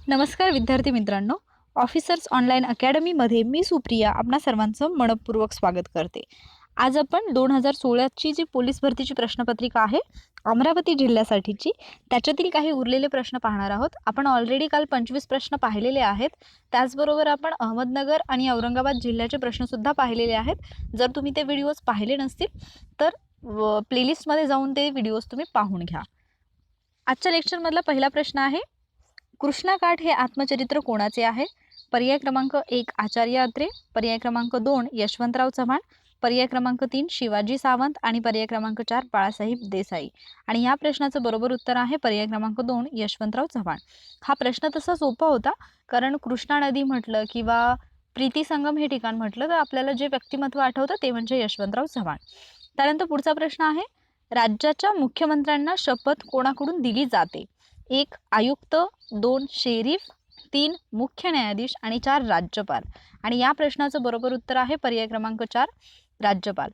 नमस्कार विद्यार्थी मित्रांनो, ऑफिसर्स ऑनलाईन अकॅडमीमध्ये मी सुप्रिया आपणा सर्वांचं मनपूर्वक स्वागत करते. आज आपण 2016ची जी पोलीस भरतीची प्रश्नपत्रिका आहे अमरावती जिल्ह्यासाठीची, त्याच्यातील काही उरलेले प्रश्न पाहणार आहोत. आपण ऑलरेडी काल 25 प्रश्न पाहिलेले आहेत. त्याचबरोबर आपण अहमदनगर आणि औरंगाबाद जिल्ह्याचे प्रश्नसुद्धा पाहिलेले आहेत. जर तुम्ही ते व्हिडिओज पाहिले नसतील तर प्लेलिस्टमध्ये जाऊन ते व्हिडिओज तुम्ही पाहून घ्या. आजच्या लेक्चरमधला पहिला प्रश्न आहे, कृष्णाकाठ हे आत्मचरित्र कोणाचे आहे? पर्याय क्रमांक 1 आचार्य अत्रे, पर्याय क्रमांक 2 यशवंतराव चव्हाण, पर्याय क्रमांक 3 शिवाजी सावंत आणि पर्याय क्रमांक 4 बाळासाहेब देसाई. आणि या प्रश्नाचं बरोबर उत्तर आहे पर्याय क्रमांक 2 यशवंतराव चव्हाण. हा प्रश्न तसा सोपा होता, कारण कृष्णा नदी म्हटलं किंवा प्रीती संगम हे ठिकाण म्हटलं तर आपल्याला जे व्यक्तिमत्व आठवतं ते म्हणजे यशवंतराव चव्हाण. त्यानंतर पुढचा प्रश्न आहे, राज्याच्या मुख्यमंत्र्यांना शपथ कोणाकडून दिली जाते? 1 आयुक्त, 2 शेरीफ, 3 मुख्य न्यायाधीश आणि 4 राज्यपाल. आणि या प्रश्नाचं बरोबर उत्तर आहे पर्याय क्रमांक 4 राज्यपाल.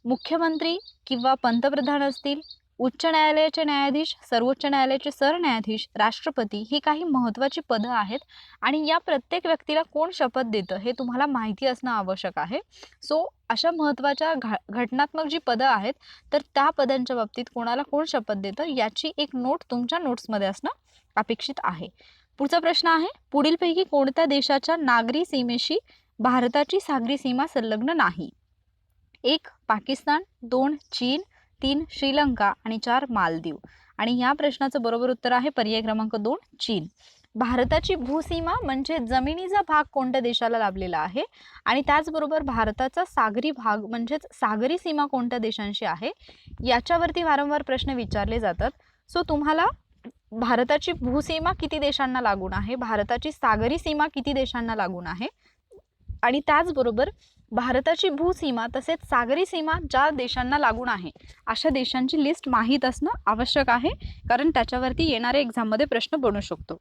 मुख्यमंत्री किंवा पंतप्रधान असतील, उच्च न्यायालयाचे न्यायाधीश, सर्वोच्च न्यायालयाचे सरन्यायाधीश, राष्ट्रपती ही काही महत्त्वाची पदं आहेत आणि या प्रत्येक व्यक्तीला कोण शपथ देतं हे तुम्हाला माहिती असणं आवश्यक आहे. सो अशा महत्त्वाच्या घटनात्मक जी पदं आहेत तर त्या पदांच्या बाबतीत कोणाला कोण शपथ देतं याची एक नोट तुमच्या नोट्समध्ये असणं अपेक्षित आहे. पुढचा प्रश्न आहे, पुढीलपैकी कोणत्या देशाच्या नागरी सीमेशी भारताची सागरी सीमा संलग्न नाही? 1 पाकिस्तान, 2 चीन, 3 श्रीलंका आणि 4 मालदीव. आणि या प्रश्नाचं बरोबर उत्तर आहे पर्याय क्रमांक 2 चीन. भारताची भूसीमा म्हणजे जमिनीचा भाग कोणत्या देशाला लाभलेला आहे आणि त्याचबरोबर भारताचा सागरी भाग म्हणजेच सागरी सीमा कोणत्या देशांशी आहे याच्यावरती वारंवार प्रश्न विचारले जातात. सो तुम्हाला भारताची भूसीमा किती देशांना लागून आहे, भारताची सागरी सीमा किती देशांना लागून आहे आणि त्याचबरोबर भारताची भूसीमा तसेच सागरी सीमा ज्या देशांना लागून आहे अशा देशांची लिस्ट माहीत असणं आवश्यक आहे, कारण त्याच्यावरती येणाऱ्या एक्झाममध्ये प्रश्न बनू शकतो.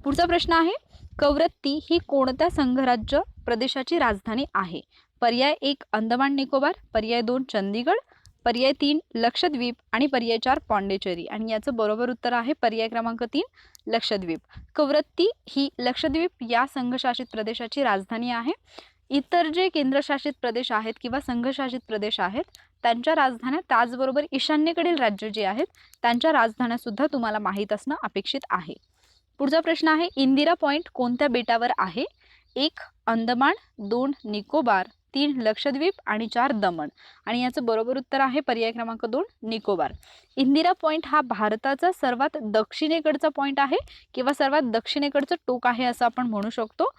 पुढचा प्रश्न आहे, कवरत्ती ही कोणत्या संघराज्य प्रदेशाची राजधानी आहे? पर्याय 1 अंदमान निकोबार, पर्याय 2 चंदीगड, पर्याय 3 लक्षद्वीप आणि पर्याय 4 पॉंडिचेरी. आणि याचं बरोबर उत्तर आहे पर्याय क्रमांक 3 लक्षद्वीप. कवरत्ती ही लक्षद्वीप या संघशासित प्रदेशाची राजधानी आहे. इतर जे केंद्रशासित प्रदेश आहेत किंवा संघशासित प्रदेश आहेत त्यांच्या राजधान्या त्याचबरोबर ईशान्येकडील राज्य जे आहेत त्यांच्या राजधान्या सुद्धा तुम्हाला माहीत असणं अपेक्षित आहे. पुढचा प्रश्न आहे, इंदिरा पॉइंट कोणत्या बेटावर आहे? 1 अंदमान, 2 निकोबार, 3 लक्षद्वीप आणि 4 दमण. आणि याचं बरोबर उत्तर आहे पर्याय क्रमांक 2 निकोबार. इंदिरा पॉइंट हा भारताचा सर्वात दक्षिणेकडचा पॉइंट आहे किंवा सर्वात दक्षिणेकडचं टोक आहे असं आपण म्हणू शकतो.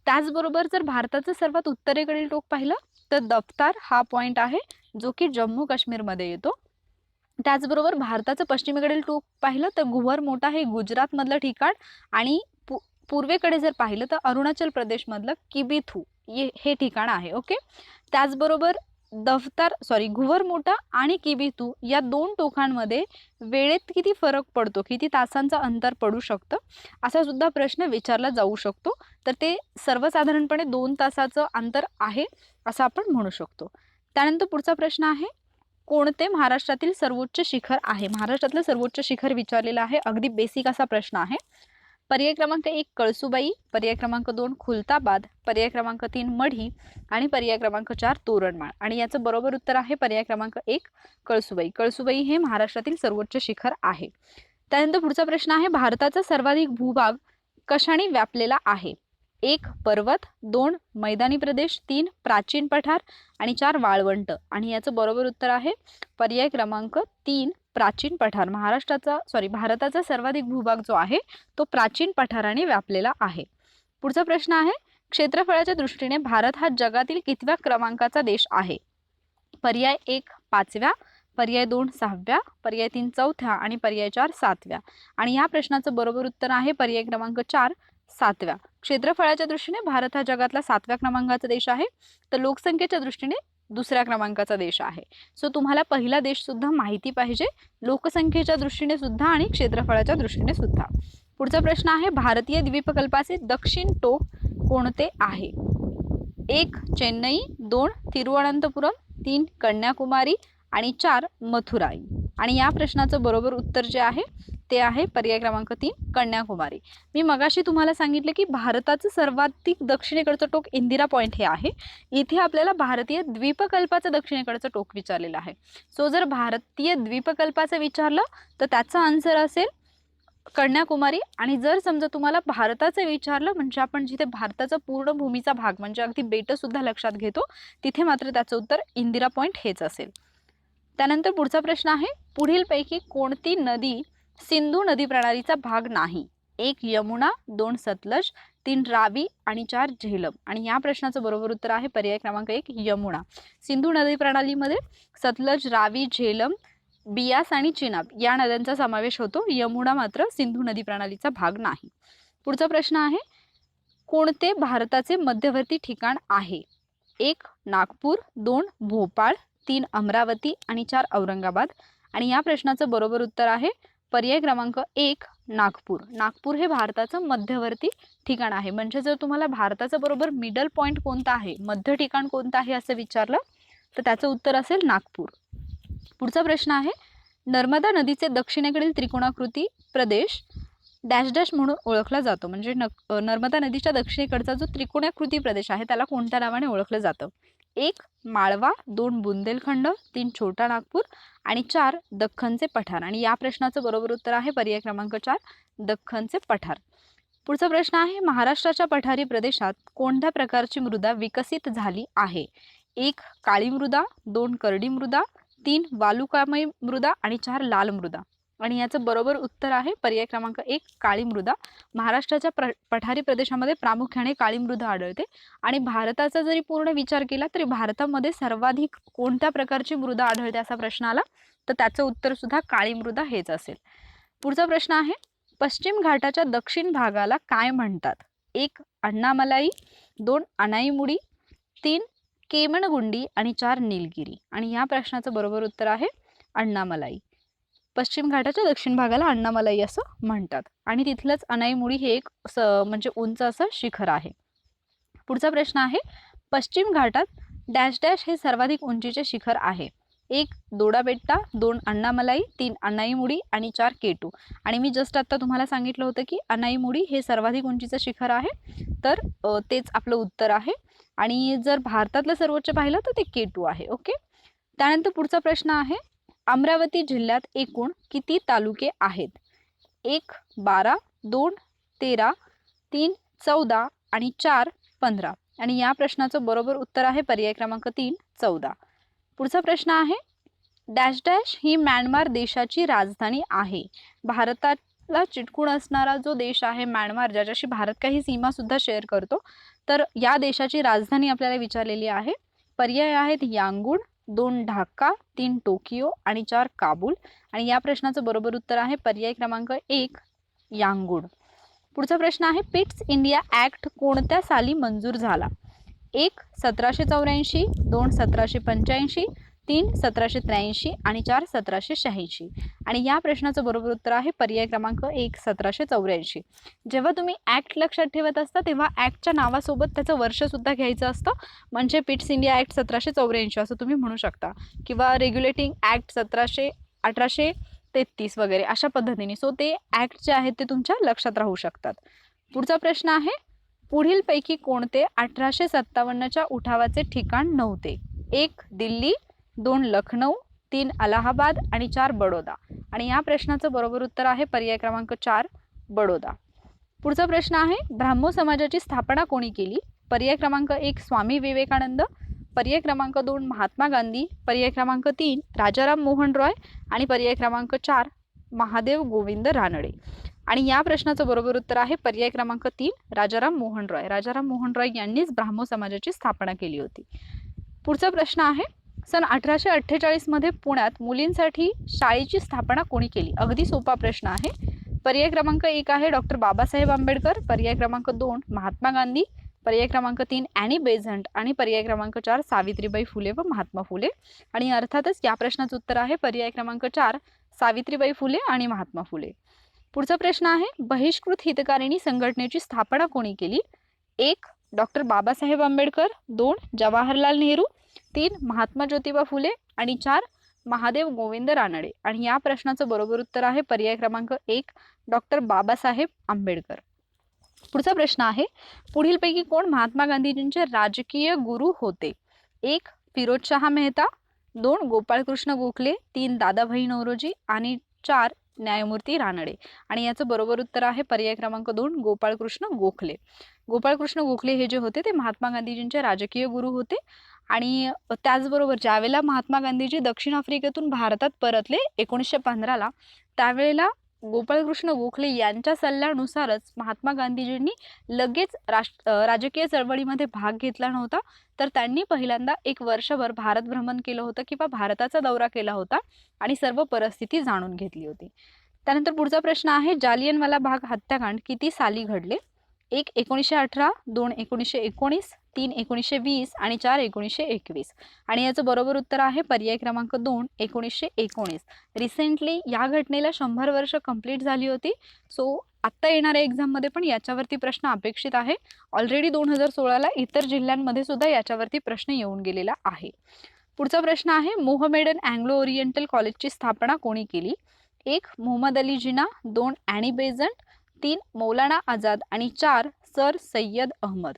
त्याचबरोबर जर भारताचं सर्वात उत्तरेकडील टोक पाहिलं तर दफ्तार हा पॉइंट आहे जो की जम्मू काश्मीरमध्ये येतो. त्याचबरोबर भारताचं पश्चिमेकडील टोक पाहिलं तर गुहर मोठा हे गुजरातमधलं ठिकाण आणि पूर्वेकडे जर पाहिलं तर अरुणाचल प्रदेशमधलं किबिथू हे ठिकाण आहे. ओके, त्याचबरोबर गुहर मोठा आणि किबिथू या दोन टोकांमध्ये वेळेत किती फरक पडतो, किती तासांचं अंतर पडू शकतं असा सुद्धा प्रश्न विचारला जाऊ शकतो. तर ते सर्वसाधारणपणे 2 तासाचं अंतर आहे असं आपण म्हणू शकतो. त्यानंतर पुढचा प्रश्न आहे, कोणते महाराष्ट्रातील सर्वोच्च शिखर आहे? महाराष्ट्रातलं सर्वोच्च शिखर विचारलेलं आहे. अगदी बेसिक असा प्रश्न आहे. पर्याय क्रमांक 1 कळसुबाई, पर्याय क्रमांक 2 खुलताबाद, पर्याय क्रमांक 3 मढी आणि पर्याय क्रमांक 4 तोरणमाळ. आणि याचं बरोबर उत्तर आहे पर्याय क्रमांक 1 कळसुबाई. कळसुबाई हे महाराष्ट्रातील सर्वोच्च शिखर आहे. त्यानंतर पुढचा प्रश्न आहे, भारताचा सर्वाधिक भूभाग कशाने व्यापलेला आहे? 1 पर्वत, 2 मैदानी प्रदेश, 3 प्राचीन पठार आणि 4 वाळवंट. आणि याचं बरोबर उत्तर आहे पर्याय क्रमांक 3 प्राचीन पठार. भारताचा सर्वाधिक भूभाग जो आहे तो प्राचीन पठाराने व्यापलेला आहे. पुढचा प्रश्न आहे, क्षेत्रफळाच्या दृष्टीने भारत हा जगातील कितव्या क्रमांकाचा देश आहे? पर्याय 1 5व्या, पर्याय 2 6व्या, पर्याय 3 4थ्या आणि पर्याय 4 7व्या. आणि या प्रश्नाचं बरोबर उत्तर आहे पर्याय क्रमांक 4 7व्या. क्षेत्रफळाच्या दृष्टीने भारत हा जगातला 7व्या क्रमांकाचा देश आहे, तर लोकसंख्येच्या दृष्टीने 2ऱ्या क्रमांकाचा देश आहे. सो तुम्हाला पहिला देश सुद्धा माहिती पाहिजे, लोकसंख्येच्या दृष्टीने सुद्धा आणि क्षेत्रफळाच्या दृष्टीने सुद्धा. पुढचा प्रश्न आहे, भारतीय द्वीपकल्पाचे दक्षिण टोक कोणते आहे? 1 चेन्नई, 2 तिरुवनंतपुरम, 3 कन्याकुमारी आणि 4 मथुराई. आणि या प्रश्नाचं बरोबर उत्तर जे आहे ते आहे पर्याय क्रमांक 3 कन्याकुमारी. मी मगाशी तुम्हाला सांगितलं की भारताचं सर्वाधिक दक्षिणेकडचं टोक इंदिरा पॉइंट हे आहे. इथे आपल्याला भारतीय द्वीपकल्पाचं दक्षिणेकडचं टोक विचारलेलं आहे. सो जर भारतीय द्वीपकल्पाचं विचारलं तर त्याचा आन्सर असेल कन्याकुमारी. आणि जर समजा तुम्हाला भारताचं विचारलं म्हणजे आपण जिथे भारताचा पूर्ण भूमीचा भाग म्हणजे अगदी बेटं सुद्धा लक्षात घेतो तिथे मात्र त्याचं उत्तर इंदिरा पॉइंट हेच असेल. त्यानंतर पुढचा प्रश्न आहे, पुढीलपैकी कोणती नदी सिंधू नदी प्रणालीचा भाग नाही? 1 यमुना, 2 सतलज, 3 रावी आणि 4 झेलम. आणि या प्रश्नाचं बरोबर उत्तर आहे पर्याय क्रमांक 1 यमुना. सिंधू नदी प्रणालीमध्ये सतलज, रावी, झेलम, बियास आणि चिनाब या नद्यांचा समावेश होतो. यमुना मात्र सिंधू नदी प्रणालीचा भाग नाही. पुढचा प्रश्न आहे, कोणते भारताचे मध्यवर्ती ठिकाण आहे? 1 नागपूर, 2 भोपाळ, 3 अमरावती आणि 4 औरंगाबाद. आणि या प्रश्नाचं बरोबर उत्तर आहे पर्याय क्रमांक 1 नागपूर. नागपूर हे भारताचं मध्यवर्ती ठिकाण आहे. म्हणजे जर तुम्हाला भारताचं बरोबर मिडल पॉइंट कोणता आहे, मध्य ठिकाण कोणतं आहे असं विचारलं तर त्याचं उत्तर असेल नागपूर. पुढचा प्रश्न आहे, नर्मदा नदीचे दक्षिणेकडील त्रिकोणाकृती प्रदेश डॅश डॅश म्हणून ओळखला जातो. म्हणजे नर्मदा नदीच्या दक्षिणेकडचा जो त्रिकोणाकृती प्रदेश आहे त्याला कोणत्या नावाने ओळखलं जातं? 1 माळवा, 2 बुंदेलखंड, 3 छोटा नागपूर आणि 4 दख्खनचे पठार. आणि या प्रश्नाचं बरोबर उत्तर आहे पर्याय क्रमांक 4 दख्खनचे पठार. पुढचा प्रश्न आहे, महाराष्ट्राच्या पठारी प्रदेशात कोणत्या प्रकारची मृदा विकसित झाली आहे? 1 काळी मृदा, 2 करडी मृदा, 3 वालुकामय मृदा आणि 4 लाल मृदा. आणि याचं बरोबर उत्तर आहे पर्याय क्रमांक 1 काळी मृदा. महाराष्ट्राच्या पठारी प्रदेशामध्ये प्रामुख्याने काळी मृदा आढळते. आणि भारताचा जरी पूर्ण विचार केला तरी भारतामध्ये सर्वाधिक कोणत्या प्रकारची मृदा आढळते असा प्रश्न आला तर त्याचं उत्तर सुद्धा काळी मृदा हेच असेल. पुढचा प्रश्न आहे, पश्चिम घाटाच्या दक्षिण भागाला काय म्हणतात? 1 अण्णामलाई, 2 अनाईमुडी, 3 केमनगुंडी आणि 4 नीलगिरी. आणि या प्रश्नाचं बरोबर उत्तर आहे अण्णामलाई. पश्चिम घाटाच्या दक्षिण भागाला अण्णामलाई असं म्हणतात. आणि तिथलंच अनाईमुडी हे एक म्हणजे उंच असं शिखर आहे. पुढचा प्रश्न आहे, पश्चिम घाटात डॅश डॅश हे सर्वाधिक उंचीचे शिखर आहे? 1 दोडाबेट्टा, 2 अण्णामलाई, 3 अनाईमुडी आणि 4 केटू. आणि मी जस्ट आता तुम्हाला सांगितलं होतं की अनाईमुडी हे सर्वाधिक उंचीचं शिखर आहे तर तेच आपलं उत्तर आहे. आणि जर भारतातलं सर्वोच्च पाहिलं तर ते केटू आहे. ओके. त्यानंतर पुढचा प्रश्न आहे, अमरावती जिल्ह्यात एकूण किती तालुके आहेत? 1 12, 2 13, 3 14 आणि 4 15. आणि या प्रश्नाचं बरोबर उत्तर आहे पर्याय क्रमांक 3 14. पुढचा प्रश्न आहे, डॅश डॅश ही म्यानमार देशाची राजधानी आहे. भारताला चिटकून असणारा जो देश आहे म्यानमार, ज्याच्याशी भारत काही सीमा सुद्धा शेअर करतो, तर या देशाची राजधानी आपल्याला विचारलेली आहे. पर्याय आहेत यांगून, 2 ढाका, 3 टोकियो आणि 4 काबूल. आणि या प्रश्नाचं बरोबर उत्तर आहे पर्याय क्रमांक 1 यांगून. पुढचा प्रश्न आहे, पिट्स इंडिया ॲक्ट कोणत्या साली मंजूर झाला? 1 1784, 2 1785, 3 1783 आणि 4 1786. आणि या प्रश्नाचं बरोबर उत्तर आहे पर्याय क्रमांक 1 1784. जेव्हा तुम्ही ॲक्ट लक्षात ठेवत असता तेव्हा ॲक्टच्या नावासोबत त्याचं वर्षसुद्धा घ्यायचं असतं. म्हणजे पिट्स इंडिया ॲक्ट 1784 असं तुम्ही म्हणू शकता किंवा रेग्युलेटिंग ॲक्ट 1833 वगैरे अशा पद्धतीने. सो ते ॲक्ट जे आहेत ते तुमच्या लक्षात राहू शकतात. पुढचा प्रश्न आहे, पुढीलपैकी कोणते 1857च्या उठावाचे ठिकाण नव्हते? 1 दिल्ली, 2 लखनौ, 3 अलाहाबाद आणि 4 बडोदा. आणि या प्रश्नाचं बरोबर उत्तर आहे पर्याय क्रमांक 4 बडोदा. पुढचा प्रश्न आहे, ब्राह्मो समाजाची स्थापना कोणी केली? पर्याय क्रमांक 1 स्वामी विवेकानंद, पर्याय क्रमांक 2 महात्मा गांधी, पर्याय क्रमांक 3 राजाराम मोहन रॉय आणि पर्याय क्रमांक 4 महादेव गोविंद रानडे. आणि या प्रश्नाचं बरोबर उत्तर आहे पर्याय क्रमांक 3 राजाराम मोहन रॉय. राजाराम मोहन रॉय यांनीच ब्राह्मो समाजाची स्थापना केली होती. पुढचा प्रश्न आहे, सन 1848 मध्ये पुण्यात मुलींसाठी शाळेची स्थापना कोणी केली? अगदी सोपा प्रश्न आहे. पर्याय क्रमांक 1 आहे डॉक्टर बाबासाहेब आंबेडकर, पर्याय क्रमांक 2 महात्मा गांधी, पर्याय क्रमांक 3 ॲनी बेझंट आणि पर्याय क्रमांक 4 सावित्रीबाई फुले व महात्मा फुले. आणि अर्थातच या प्रश्नाचं उत्तर आहे पर्याय क्रमांक 4 सावित्रीबाई फुले आणि महात्मा फुले. पुढचा प्रश्न आहे, बहिष्कृत हितकारिणी संघटनेची स्थापना कोणी केली? 1 डॉक्टर बाबासाहेब आंबेडकर, 2 जवाहरलाल नेहरू, 3 महात्मा ज्योतिबा फुले आणि 4 महादेव गोविंद रानडे. आणि या प्रश्नाचं बरोबर उत्तर आहे पर्याय क्रमांक 1 डॉक्टर बाबासाहेब आंबेडकर. पुढचा प्रश्न आहे, पुढीलपैकी कोण महात्मा गांधीजींचे राजकीय गुरु होते? 1 फिरोजशाह मेहता, 2 गोपाळकृष्ण गोखले, 3 दादाभाई नौरोजी आणि 4 न्यायमूर्ती रानडे. आणि याचं बरोबर उत्तर आहे पर्याय क्रमांक 2 गोपाळकृष्ण गोखले. गोपाळकृष्ण गोखले हे जे होते ते महात्मा गांधीजींचे राजकीय गुरु होते. आणि त्याचबरोबर ज्यावेळेला महात्मा गांधीजी दक्षिण आफ्रिकेतून भारतात परतले 1915ला, त्यावेळेला गोपाळकृष्ण गोखले यांच्या सल्ल्यानुसारच महात्मा गांधीजींनी लगेच राजकीय चळवळीमध्ये भाग घेतला नव्हता, तर त्यांनी पहिल्यांदा 1 वर्षभर भारत भ्रमण केलं होतं किंवा भारताचा दौरा केला होता आणि सर्व परिस्थिती जाणून घेतली होती. त्यानंतर पुढचा प्रश्न आहे, जालियनवाला बाग हत्याकांड किती साली घडले? 1 1918, 2 1919, 3 1920 आणि 4 1921. आणि याचं बरोबर उत्तर आहे पर्याय क्रमांक 2 1919. रिसेंटली या घटनेला 100 वर्ष कंप्लीट झाली होती. सो आत्ता येणाऱ्या एक्झाममध्ये पण याच्यावरती प्रश्न अपेक्षित आहे. ऑलरेडी 2016ला इतर जिल्ह्यांमध्ये सुद्धा याच्यावरती प्रश्न येऊन गेलेला आहे. पुढचा प्रश्न आहे, मोहमेडन अँग्लो ओरिएंटल कॉलेजची स्थापना कोणी केली? 1 मोहम्मद अली जिना, 2 ॲनी बेझंट, 3 मौलाना आझाद आणि 4 सर सय्यद अहमद.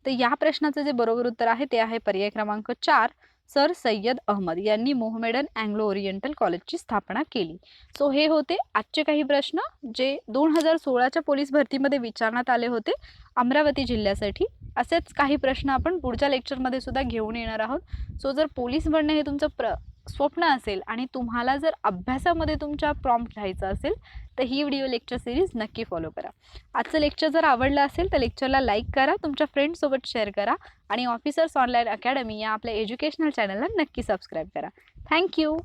तर या प्रश्नाचं जे बरोबर उत्तर आहे ते आहे पर्याय क्रमांक 4 सर सय्यद अहमद यांनी मोहमेडन अँग्लो ओरिएंटल कॉलेजची स्थापना केली. सो हे होते आजचे काही प्रश्न जे 2016च्या पोलीस भरतीमध्ये विचारण्यात आले होते अमरावती जिल्ह्यासाठी. असेच काही प्रश्न आपण पुढच्या लेक्चरमध्ये सुद्धा घेऊन येणार आहोत. सो जर पोलीस बनणे हे तुमचं स्वप्न असेल आणि तुम्हाला जर अभ्यासामध्ये तुमच्या प्रॉम्प्ट घ्यायचा असेल तर ही व्हिडिओ लेक्चर सिरीज नक्की फॉलो करा. आजचं लेक्चर जर आवडलं असेल तर लेक्चरला लाईक करा, तुमच्या फ्रेंड्ससोबत शेअर करा आणि ऑफिसर्स ऑनलाईन अकॅडमी या आपल्या एज्युकेशनल चॅनलला नक्की सबस्क्राईब करा. थँक्यू.